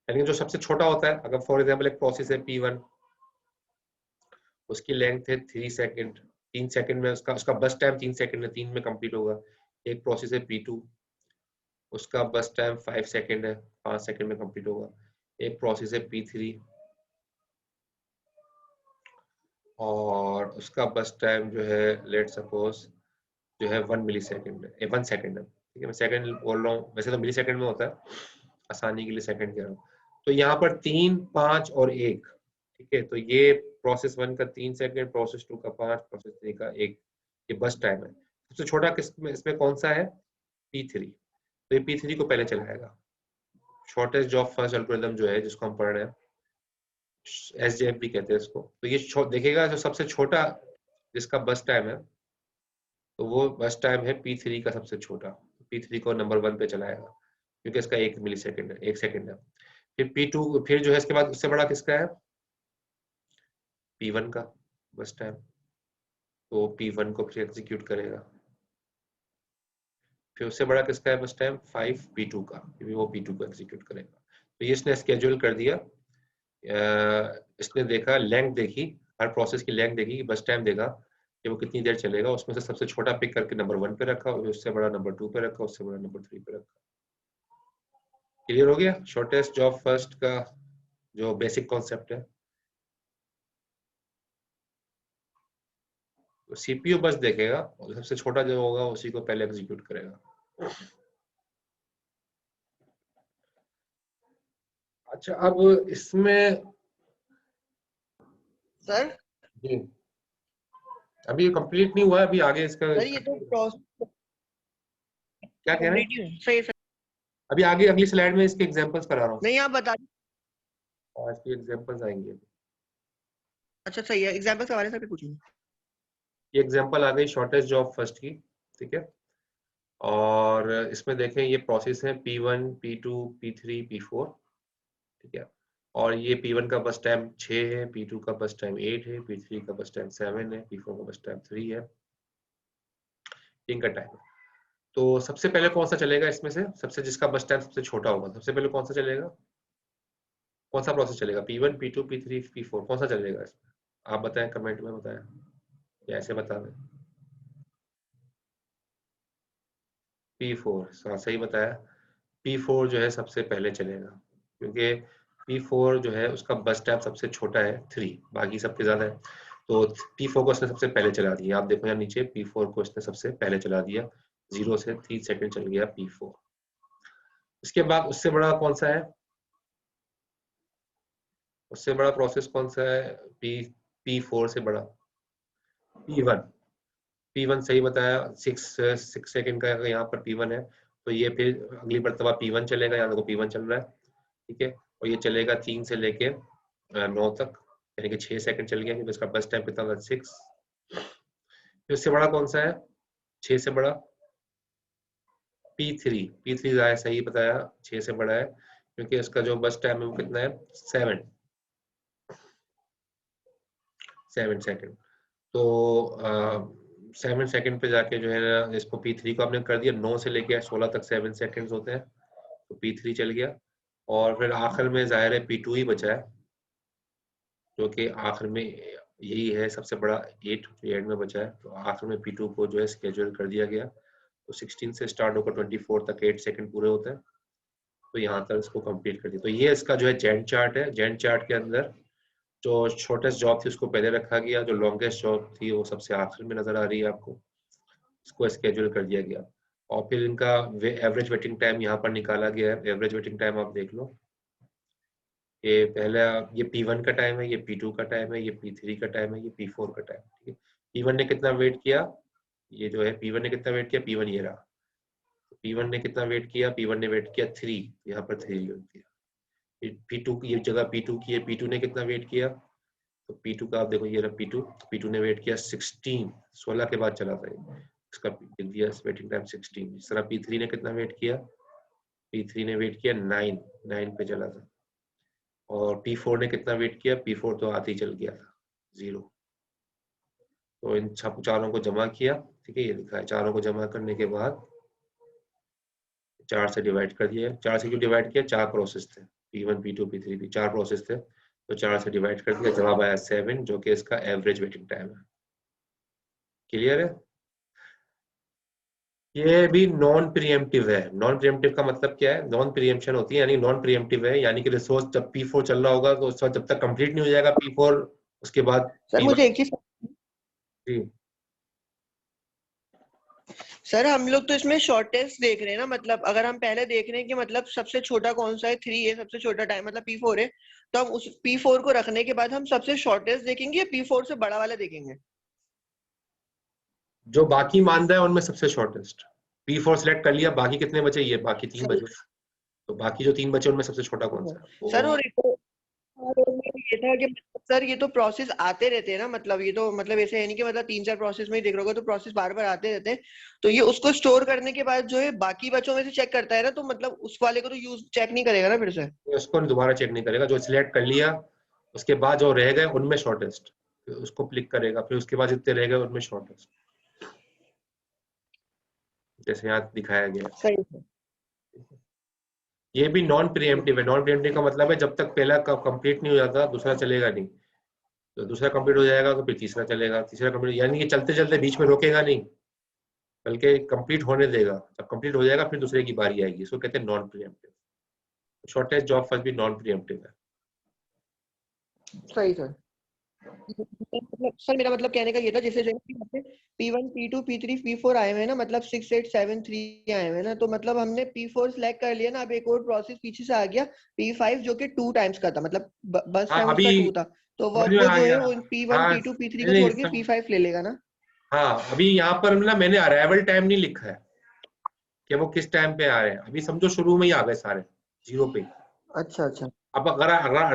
यानी जो सबसे छोटा होता है, अगर फॉर एग्जांपल एक प्रोसेस है P1, उसकी लेंथ है 3 सेकंड, 3 सेकंड में उसका बस टाइम 3 सेकंड है, 3 में कंप्लीट होगा। एक प्रोसेस है P2, उसका बस टाइम 5 सेकंड है, 5 सेकंड में कंप्लीट होगा। एक प्रोसेस है P3 और उसका बस टाइम जो है लेट सपोज जो है 1 मिली सेकेंड है, 1 सेकंड है। ठीक है, मैं सेकंड बोल रहा हूँ, वैसे तो मिली सेकंड में होता है, आसानी के लिए सेकंड कह रहा हूँ। तो यहाँ पर 3, 5 और 1। ठीक है, तो ये प्रोसेस 1 का 3 सेकंड, प्रोसेस 2 का 5, प्रोसेस 3 का 1, ये बस टाइम है। सबसे छोटा इसमें कौन सा है? P3। तो ये P3 को पहले चलाएगा। शॉर्टेस्ट जॉब फर्स्ट एल्गोरिथम जो है जिसको हम पढ़ रहे हैं, SJF भी कहते हैं इसको। तो ये देखेगा जो सबसे छोटा जिसका बस टाइम है, तो वो बस टाइम है P3 का सबसे छोटा, P3 को नंबर 1 पे चलाएगा क्योंकि इसका 1 मिली सेकेंड है, 1 सेकेंड है। फिर P2, फिर जो है इसके बाद उससे बड़ा किसका है? P1 का बस टाइम, तो P1 को फिर एग्जीक्यूट करेगा। फिर उससे बड़ा किसका है बस टाइम? 5 P2 का, क्योंकि वो P2 को एग्जीक्यूट करेगा। तो ये इसने स्केड्यूल कर दिया। इसने देखा, लेंथ देखी, हर प्रोसेस की लेंथ देखी कि बस टाइम देखा कि वो कितनी देर चलेगा, उसमें से सबसे छोटा पिक करके नंबर 1 पे रखा, उससे बड़ा नंबर 2 पे रखा, उससे बड़ा नंबर 3 पे रखा। क्लियर हो गया शॉर्टेस्ट जॉब फर्स्ट का जो बेसिक कॉन्सेप्ट है? तो सीपीयू बस देखेगा और सबसे छोटा जो होगा उसी को पहले एग्जीक्यूट करेगा। अच्छा, अब इसमें सर जी, अभी कंप्लीट नहीं हुआ है, अभी आगे इसका सर ये तो प्रोसेस क्या कह रहे हैं? कंप्लीट ही सही सर। अभी आगे अगली स्लाइड में इसके एग्जांपल्स करा रहा हूँ। नहीं आप बता इसके एग्जांपल्स आएंगे। अच्छा सही है, एग्जांपल के बारे में पूछूंगा। ये एग्जांपल आ गई शॉर्टेस्ट जॉब फर्स्ट की, ठीक है। और इसमें देखें ये प्रोसेस है P1, P2, P3, P4, ठीक है। और ये P1 का बस टाइम 6 है, P2 का बस टाइम 8 है, P3 का बस टाइम 7 है, P4 का बस टाइम 3 है, इनका टाइम। तो सबसे पहले कौन सा चलेगा इसमें से, सबसे जिसका बस टाइम सबसे छोटा होगा, सबसे पहले कौन सा चलेगा, कौन सा प्रोसेस चलेगा, P1, P2, P3, P4, कौन सा चलेगा इसमें? आप बताएं, कमेंट में बताएं या ऐसे बता दें। P4, हाँ सही बताया। P4 जो है सबसे पहले चलेगा, क्योंकि P4 जो है उसका बस टाइम सबसे छोटा है 3, बाकी सबके ज्यादा है। तो P4 को इसने सबसे पहले चला दिया, आप देखो यहाँ नीचे P4 को इसने सबसे पहले चला दिया, 0 से 3 सेकंड चल गया P4। इसके बाद उससे बड़ा कौन सा है, उससे बड़ा प्रोसेस कौन सा है, P4 से बड़ा P1 सही बताया, 6 सेकंड का यहाँ पर P1 है। तो ये फिर अगली मरतबा P1 चलेगा, यहाँ देखो P1 चल रहा है, ठीक है। और ये चलेगा 3 से लेके 9 तक, यानी कि 6 सेकंड चल गया, क्योंकि इसका बस टाइम कितना था 6। फिर उससे बड़ा कौन सा है, 6 से बड़ा P3 है, सही बताया, 6 से बड़ा है, क्योंकि इसका जो बस टाइम है वो कितना है 7 सेकंड। तो 7 सेकंड पे जाके जो है ना, इसको P3 को आपने कर दिया, 9 से लेके 16 तक 7 सेकंड्स होते हैं, तो P3 चल गया। और फिर आखिर में जाहिर है P2 ही बचा है, जो कि आखिर में यही है सबसे बड़ा 8 एंड में बचा है। तो आखिर में P2 को जो है स्केड्यूल कर दिया गया। तो 16 से स्टार्ट होकर 24 तक 8 सेकंड पूरे होते हैं, तो यहाँ तक इसको कंप्लीट कर दिया। तो ये इसका जो है जैंट चार्ट है। जैंट चार्ट के अंदर जो शॉर्टेस्ट जॉब थी उसको पहले रखा गया, जो लॉन्गेस्ट जॉब थी वो सबसे आखिर में नजर आ रही है आपको, इसको स्केड्यूल कर दिया गया। और फिर इनका एवरेज वेटिंग टाइम यहाँ पर निकाला गया है। एवरेज वेटिंग टाइम आप देख लो, ये पहला ये P1 का टाइम है, ये P2 का टाइम है, ये P3 का टाइम है, ये P4 का टाइम है, ठीक है। P1 ने कितना वेट किया, ये जो है P1 ने कितना वेट किया, P1 ये रहा। P1 ने कितना वेट किया, P1 ने वेट किया 3, यहाँ पर 3 वेट किया। P2 की ये जगह P2 की है, P2 ने कितना वेट किया, तो P2 का आप देखो ये रहा P2 ने वेट किया 16 के बाद चला था ये, इसका दिया वेटिंग टाइम 16। इस तरह P3 ने कितना वेट किया, P3 ने वेट किया 9 पे चला था। और P4 ने कितना वेट किया, P4 तो आते ही चल गया था 0। तो इन चारों को जमा किया, ठीक है, ये लिखा है। चारों को जमा करने के बाद 4 से डिवाइड कर दिया। 4 से क्यों डिवाइड किया, 4 प्रोसेस थे, P1, P2, P3, P 4 process थे, तो 4 से डिवाइड कर दिया, जवाब आया 7, जो कि इसका एवरेज वेटिंग टाइम है। क्लियर है? ये भी नॉन प्रीएम्प्टिव है। नॉन प्रीएम्प्टिव का मतलब क्या है, नॉन प्रीएम्पशन होती है, यानी नॉन प्रीएम्प्टिव है, यानी कि रिसोर्स जब P4 चल रहा होगा तो उस वक्त जब तक कंप्लीट नहीं हो जाएगा P4, उसके बाद सर मुझे एक चीज, P1। सर हम लोग तो इसमें शॉर्टेस्ट देख रहे हैं ना, मतलब अगर हम पहले देख रहे हैं कि मतलब सबसे छोटा कौन सा है 3 है, सबसे छोटा टाइम मतलब P4 है, तो हम उस P4 को रखने के बाद हम सबसे शॉर्टेस्ट देखेंगे या P4 से बड़ा वाला देखेंगे? जो बाकी मान रहा है उनमें सबसे शॉर्टेस्ट। P4 सिलेक्ट कर लिया, बाकी कितने बचे, ये बाकी 3 बचे, तो बाकी जो 3 बचे उनमें सबसे छोटा कौन सा है सर वो। और ये था कि मतलब सर ये तो प्रोसेस आते रहते हैं ना, मतलब ये तो मतलब ऐसे है नहीं कि मतलब 3-4 प्रोसेस में ही देख रहे होगा, तो प्रोसेस बार बार आते रहते हैं, तो ये उसको स्टोर करने के बाद जो है बाकी बच्चों में से चेक करता है ना, तो मतलब उस वाले को तो यूज चेक नहीं करेगा ना फिर से? उसको दोबारा चेक नहीं करेगा, जो सिलेक्ट कर लिया उसके बाद जो रह गए उनमें शॉर्टेस्ट, उसको क्लिक करेगा, फिर उसके बाद जितने रह गए उनमें शॉर्टेस्ट, जैसे यहाँ दिखाया गया। सही है। ये भी नॉन प्रीएम्प्टिव है। नॉन प्रीएम्प्टिव का मतलब है जब तक पहला कंप्लीट नहीं हो जाता दूसरा चलेगा नहीं, तो दूसरा कंप्लीट हो जाएगा तो फिर तीसरा चलेगा, तीसरा कंप्लीट, यानी कि चलते चलते बीच में रोकेगा नहीं, बल्कि कंप्लीट होने देगा। जब कंप्लीट हो जाएगा फिर दूसरे की बारी आएगी, इसको कहते हैं non pre-emptive. Shortest job first भी नॉन प्रीएम्प्टिव है। सही सर। मतलब सर मेरा मतलब कहने का ये था, जैसे P1, P2, P3, P4 आए हुए हैं ना, मतलब 6, 8, 7, 3 आए हुए हैं ना, तो मतलब हमने P4 सिलेक्ट कर लिया ना, अब एक और प्रोसेस पीछे से आ गया P5 जो कि 2 टाइम्स का था, मतलब बस हाँ टाइम अभी उसका 2 था, तो समझ में वो आ जो है गया। वो P1, हाँ P2, P3 को नहीं, छोड़ के P5 ले लेगा ना? हाँ अभी यहाँ पर ना मैंने अराइवल टाइम नहीं लिखा है कि वो किस टाइम पे आ रहे हैं, अभी समझो शुरू में ही आ गए सारे 0 पे। अच्छा अच्छा, अब अगर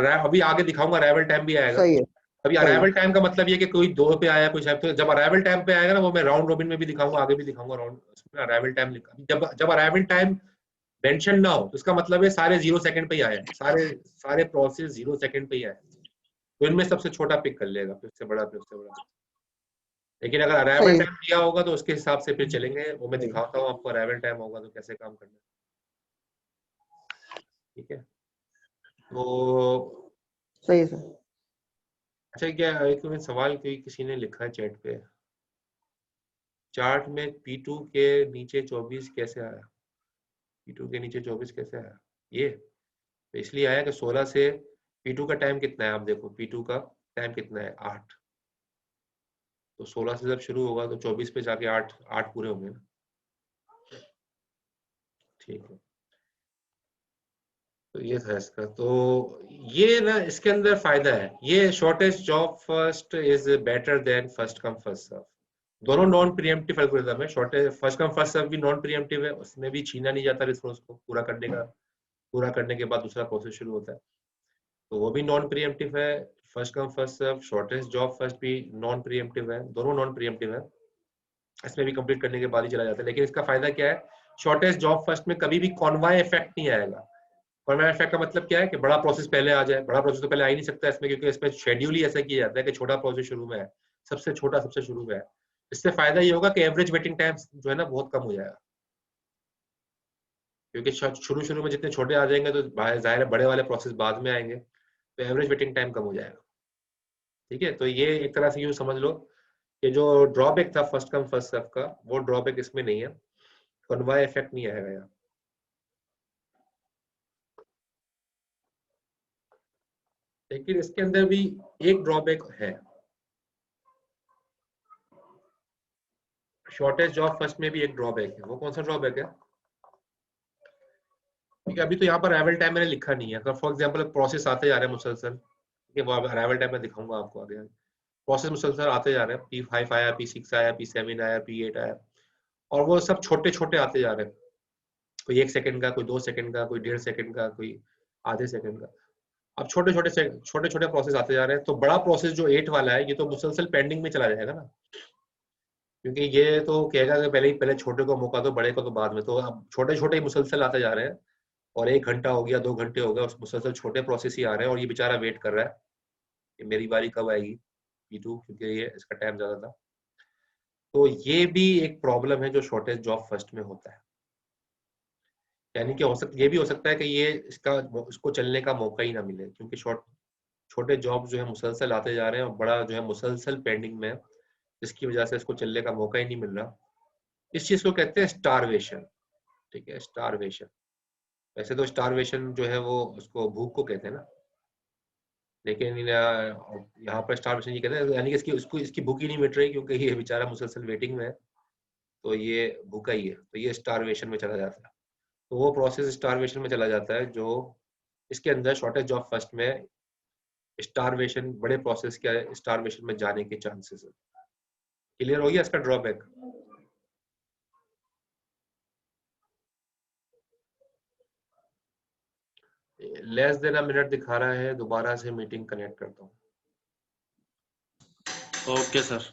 अभी आगे दिखाऊंगा अराइवल टाइम भी आएगा, सही है। अभी अराइवल टाइम का मतलब ये कि कोई 2 पे आया कोई शायद, तो जब अराइवल टाइम पे आएगा ना वो मैं राउंड रोबिन में भी दिखाऊंगा, आगे भी दिखाऊंगा राउंड, उसमें अराइवल टाइम लिखा। जब अराइवल टाइम मेंशन ना हो तो इसका मतलब है सारे 0 सेकंड पे ही आए हैं, सारे प्रोसेस 0 सेकंड पे ही आए हैं। तो इनमें सबसे छोटा पिक कर लेगा, फिर उससे बड़ा, फिर उससे बड़ा। लेकिन अगर अराइवल सही टाइम दिया होगा तो उसके हिसाब से फिर चलेंगे, वो मैं सही दिखाता हूँ आपको अराइवल टाइम होगा तो कैसे काम करना है। ठीक है, तो सही है सर। अच्छा क्या एक मिनट, सवाल कोई किसी ने लिखा है चैट पे, चार्ट में P2 के नीचे 24 कैसे आया, P2 के नीचे 24 कैसे आया? ये तो इसलिए आया कि 16 से P2 का टाइम कितना है, आप देखो P2 का टाइम कितना है 8, तो 16 से जब शुरू होगा तो 24 पे जाके 8 पूरे होंगे ना। ठीक है, तो ये था इसका। तो ये ना इसके अंदर फायदा है, ये shortest job first is better than first come first serve. दोनों नॉन प्रीएम्प्टिव एल्गोरिथम है, shortage first come first serve भी नॉन प्रीएम्प्टिव है, उसमें भी छीना नहीं जाता रिसोर्स को, पूरा करने के बाद दूसरा प्रोसेस शुरू होता है, तो वो भी नॉन प्रीएम्प्टिव है। First come first serve, shortest job first भी नॉन प्रीएम्प्टिव है, दोनों नॉन प्रीएम्प्टिव है, इसमें भी कंप्लीट करने के बाद ही चला जाता है। लेकिन इसका फायदा क्या है, शॉर्टेस्ट जॉब फर्स्ट में कभी भी कॉन्वाय इफेक्ट नहीं आएगा। कॉन्वाय इफेक्ट का मतलब क्या है कि बड़ा प्रोसेस पहले आ जाए, बड़ा प्रोसेस तो पहले आ ही नहीं सकता इसमें, क्योंकि इसमें शेड्यूल ही ऐसा किया जाता है कि छोटा प्रोसेस शुरू में है, सबसे छोटा सबसे शुरू में है। इससे फायदा ये होगा कि एवरेज वेटिंग टाइम जो है ना बहुत कम हो जाएगा, क्योंकि शुरू शुरू में जितने छोटे आ जाएंगे तो जाहिर है बड़े वाले प्रोसेस बाद में आएंगे, तो एवरेज वेटिंग टाइम कम हो जाएगा। ठीक है, तो ये एक तरह से यूं समझ लो कि जो ड्रॉबैक था फर्स्ट कम फर्स्ट सर्व का, वो ड्रॉबैक इसमें नहीं है, कन्वाय इफेक्ट नहीं आएगा यहाँ। लेकिन इसके अंदर भी एक ड्रॉबैक है, शॉर्टेज जॉब फर्स्ट में भी एक ड्रॉबैक है। वो कौन सा ड्रॉबैक है? ठीक है, अभी तो यहाँ पर अराइवल टाइम मैंने लिखा नहीं है, अगर फॉर एग्जांपल प्रोसेस आते जा रहे हैं मुसलसल, ठीक है, वो अराइवल टाइम में दिखाऊंगा आपको आगे, प्रोसेस मुसलसल आते जा रहे हैं, P5 आया, P6 आया, P7 आया, P8 आया, और वो सब छोटे छोटे आते जा रहे हैं, कोई 1 सेकंड का, कोई 2 सेकंड का, कोई 1.5 सेकंड का, कोई आधे सेकंड का। अब छोटे छोटे प्रोसेस आते जा रहे हैं, तो बड़ा प्रोसेस जो 8 वाला है ये तो मुसलसल पेंडिंग में चला जाएगा ना, क्योंकि ये तो कहेगा कि पहले छोटे को मौका दो, बड़े को तो बाद में। तो अब छोटे छोटे ही मुसलसल आते जा रहे हैं, और 1 घंटा हो गया, 2 घंटे हो गया, उस मुसलसल छोटे प्रोसेस ही आ रहे हैं, और ये बेचारा वेट कर रहा है कि मेरी बारी कब आएगी P2, क्योंकि ये इसका टाइम ज्यादा था। तो ये भी एक प्रॉब्लम है जो शॉर्टेज जॉब फर्स्ट में होता है, यानी कि ये भी हो सकता है कि ये इसको चलने का मौका ही ना मिले, क्योंकि छोटे जॉब जो है मुसलसल आते जा रहे हैं, और बड़ा जो है मुसलसल पेंडिंग में है, जिसकी वजह से इसको चलने का मौका ही नहीं मिल रहा। इस चीज को कहते हैं स्टारवेशन। ठीक है, स्टारवेशन। वैसे तो स्टारवेशन जो है वो उसको भूख को कहते हैं ना, लेकिन यहाँ पर स्टारवेशन ये कहते हैं, यानी कि इसकी भूख ही नहीं मिट रही, क्योंकि ये बेचारा मुसलसल वेटिंग में है, तो ये भूखा ही है, तो ये स्टारवेशन में चला जाता है। तो वो प्रोसेस स्टारवेशन में चला जाता है, जो इसके अंदर शॉर्टेज जॉब फर्स्ट में स्टारवेशन, बड़े प्रोसेस के स्टारवेशन में जाने के चांसेस है। क्लियर हो गया इसका drawback? Less than a minute दिखा रहा है, दोबारा से मीटिंग कनेक्ट करता हूँ। Okay sir.